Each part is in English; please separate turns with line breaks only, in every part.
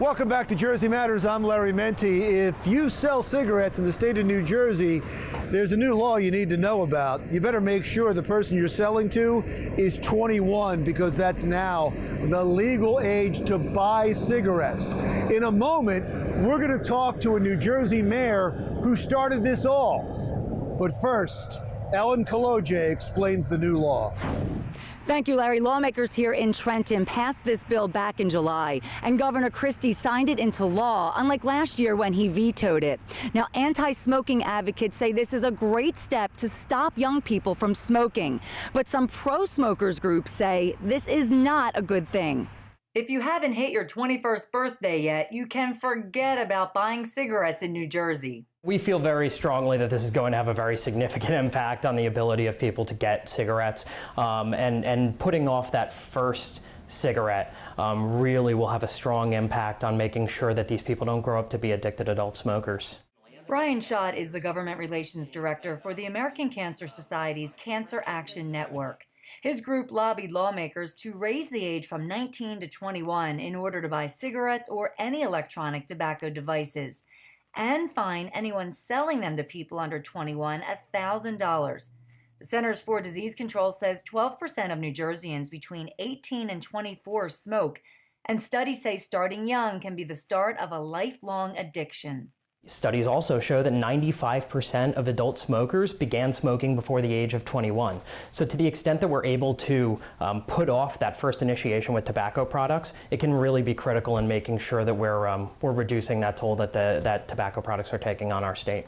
Welcome back to Jersey Matters. I'm Larry Menti. If you sell cigarettes in the state of New Jersey, there's a new law you need to know about. You better make sure the person you're selling to is 21, because that's now the legal age to buy cigarettes. In a moment, we're going to talk to a New Jersey mayor who started this all. But first, Ellen Kolodziej explains the new law.
Thank you, Larry. Lawmakers here in Trenton passed this bill back in July, and Governor Christie signed it into law, unlike last year when he vetoed it. Now, anti-smoking advocates say this is a great step to stop young people from smoking, but some pro-smokers groups say this is not a good thing.
If you haven't hit your 21st birthday yet, you can forget about buying cigarettes in New Jersey.
We feel very strongly that this is going to have a very significant impact on the ability of people to get cigarettes, and putting off that first cigarette really will have a strong impact on making sure that these people don't grow up to be addicted adult smokers.
Brian Schott is the Government Relations Director for the American Cancer Society's Cancer Action Network. His group lobbied lawmakers to raise the age from 19 to 21 in order to buy cigarettes or any electronic tobacco devices, and fine anyone selling them to people under 21 $1,000. The Centers for Disease Control says 12% of New Jerseyans between 18 and 24 smoke, and studies say starting young can be the start of a lifelong addiction.
Studies also show that 95% of adult smokers began smoking before the age of 21. So to the extent that we're able to put off that first initiation with tobacco products, it can really be critical in making sure that we're reducing that toll that that tobacco products are taking on our state.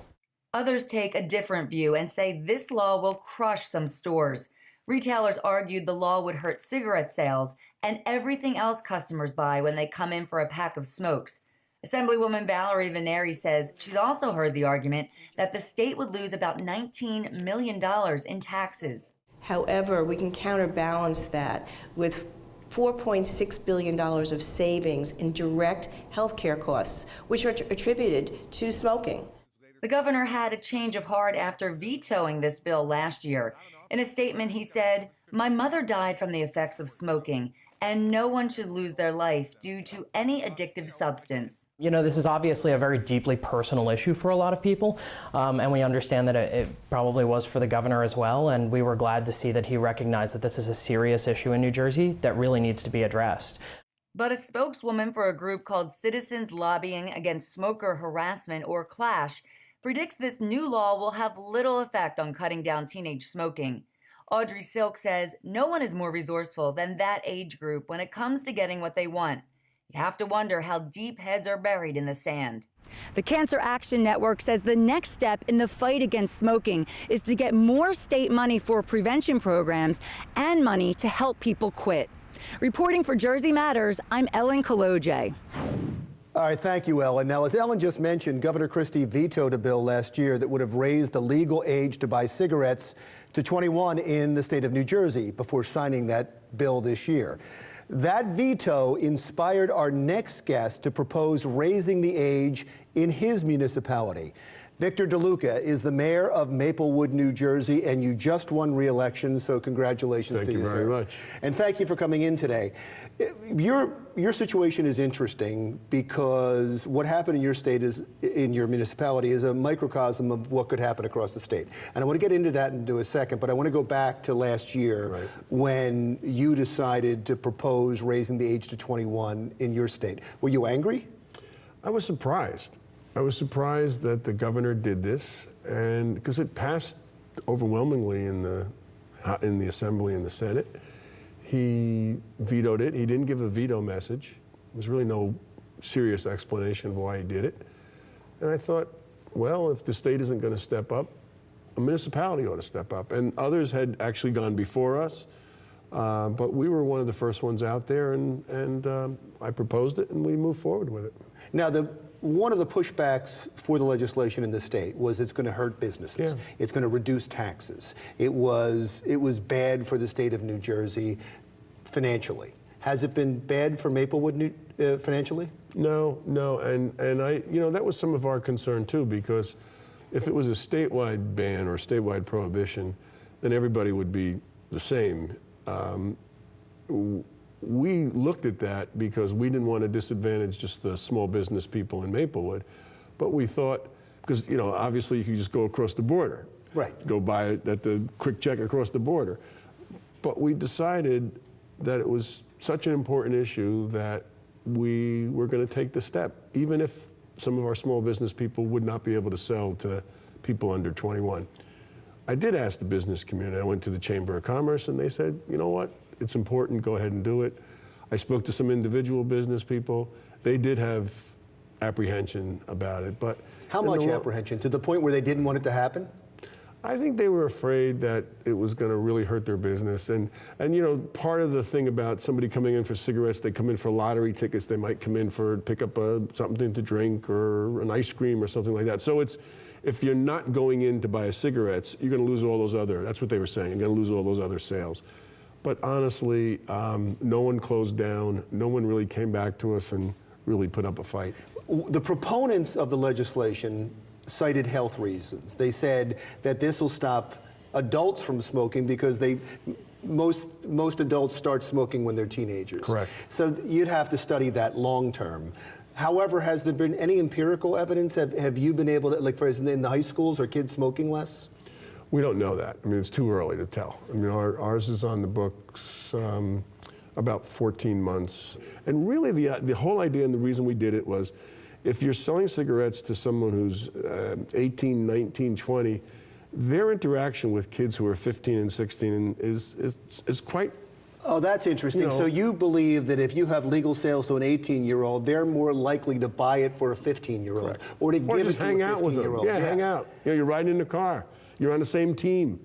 Others take a different view and say this law will crush some stores. Retailers argued the law would hurt cigarette sales and everything else customers buy when they come in for a pack of smokes. Assemblywoman Valerie Veneri says she's also heard the argument that the state would lose about $19 million in taxes.
However, we can counterbalance that with $4.6 billion of savings in direct health care costs, which are attributed to smoking.
The governor had a change of heart after vetoing this bill last year. In a statement, he said, "My mother died from the effects of smoking, and no one should lose their life due to any addictive substance."
You know, this is obviously a very deeply personal issue for a lot of people, and we understand that it probably was for the governor as well, and we were glad to see that he recognized that this is a serious issue in New Jersey that really needs to be addressed.
But a spokeswoman for a group called Citizens Lobbying Against Smoker Harassment, or CLASH, predicts this new law will have little effect on cutting down teenage smoking. Audrey Silk says no one is more resourceful than that age group when it comes to getting what they want. You have to wonder how deep heads are buried in the sand.
The Cancer Action Network says the next step in the fight against smoking is to get more state money for prevention programs and money to help people quit. Reporting for Jersey Matters, I'm Ellen Kolodziej.
All right, thank you, Ellen. Now, as Ellen just mentioned, Governor Christie vetoed a bill last year that would have raised the legal age to buy cigarettes to 21 in the state of New Jersey before signing that bill this year. That veto inspired our next guest to propose raising the age in his municipality. Victor Deluca is the mayor of Maplewood, New Jersey, and you just won re-election, so congratulations to you, sir.
Thank you very much.
And thank you for coming in today. Your situation is interesting because what happened in your state in your municipality is a microcosm of what could happen across the state. And I want to get into that in a second, but I want to go back to last year when you decided to propose raising the age to 21 in your state. Were you angry?
I was surprised. I was surprised that the governor did this, and because it passed overwhelmingly in the Assembly and the Senate. He vetoed it. He didn't give a veto message. There was really no serious explanation of why he did it. And I thought, well, if the state isn't going to step up, a municipality ought to step up. And others had actually gone before us, but we were one of the first ones out there, and I proposed it, and we moved forward with it.
Now, one of the pushbacks for the legislation in the state was it's going to hurt businesses. Yeah. It's going to reduce taxes. It was bad for the state of New Jersey financially. Has it been bad for Maplewood financially?
No, and that was some of our concern too, because if it was a statewide ban or statewide prohibition, then everybody would be the same. we looked at that because we didn't want to disadvantage just the small business people in Maplewood, but we thought, because obviously you could just go across the border,
right?
Go buy it at the quick check across the border, but we decided that it was such an important issue that we were going to take the step, even if some of our small business people would not be able to sell to people under 21. I did ask the business community. I went to the Chamber of Commerce and they said, you know what, it's important, go ahead and do it. I spoke to some individual business people. They did have apprehension about it, but...
How much apprehension? To the point where they didn't want it to happen?
I think they were afraid that it was going to really hurt their business. And part of the thing about somebody coming in for cigarettes, they come in for lottery tickets, they might come in for pick up something to drink or an ice cream or something like that. So if you're not going in to buy cigarettes, you're going to lose all those other, that's what they were saying, you're going to lose all those other sales. But honestly, no one closed down, no one really came back to us and really put up a fight.
The proponents of the legislation cited health reasons. They said that this will stop adults from smoking because most adults start smoking when they're teenagers.
Correct.
So you'd have to study that long term. However, has there been any empirical evidence? Have you been able to, like for instance, in the high schools, are kids smoking less?
We don't know that. I mean, it's too early to tell. I mean, ours is on the books about 14 months. And really the whole idea and the reason we did it was, if you're selling cigarettes to someone who's 18, 19, 20, their interaction with kids who are 15 and 16 is quite...
Oh, that's interesting. So you believe that if you have legal sales to an 18-year-old, they're more likely to buy it for a 15-year-old or to give it to a 15-year-old.
Yeah, hang out. You're riding in the car. You're on the same team.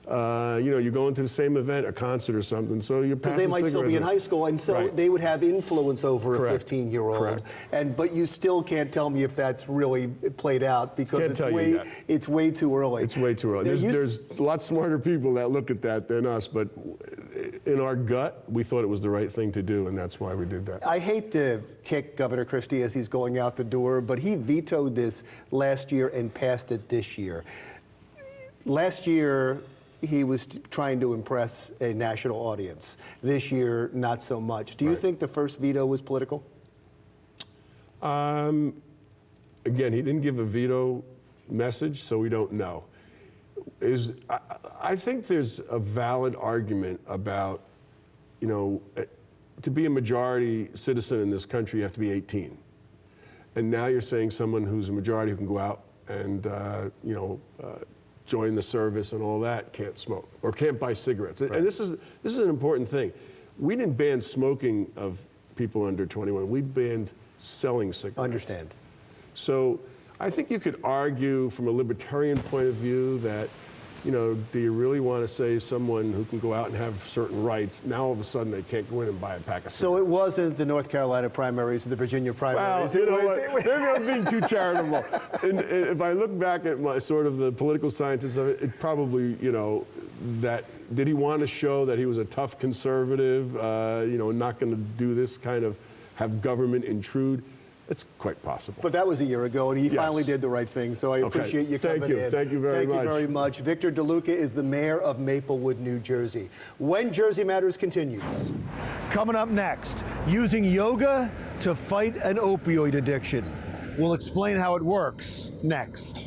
You're going to the same event, a concert or something, so you're passing
because they might still be in high school, and so they would have influence over a 15-year-old. But you still can't tell me if that's really played out because it's way too early.
It's way too early. There's a lot smarter people that look at that than us, but in our gut, we thought it was the right thing to do, and that's why we did that.
I hate to kick Governor Christie as he's going out the door, but he vetoed this last year and passed it this year. Last year, he was trying to impress a national audience. This year, not so much. Do you think the first veto was political?
Again, he didn't give a veto message, so we don't know. I think there's a valid argument about, to be a majority citizen in this country, you have to be 18. And now you're saying someone who's a majority who can go out and, join the service and all that can't smoke or can't buy cigarettes. And this is an important thing. We didn't ban smoking of people under 21. We banned selling cigarettes.
Understand.
So I think you could argue from a libertarian point of view that, do you really want to say someone who can go out and have certain rights, now all of a sudden they can't go in and buy a pack of cigarettes? So
it wasn't the North Carolina primaries or the Virginia primaries.
Well, maybe I'm being too charitable. And if I look back at my sort of the political scientists of it, it probably, that did he want to show that he was a tough conservative, not going to do this kind of have government intrude? It's quite possible.
But that was a year ago, and he finally did the right thing, so I appreciate you coming in.
Thank you very much.
Thank you very much. Victor Deluca is the mayor of Maplewood, New Jersey. When Jersey Matters continues. Coming up next, using yoga to fight an opioid addiction. We'll explain how it works next.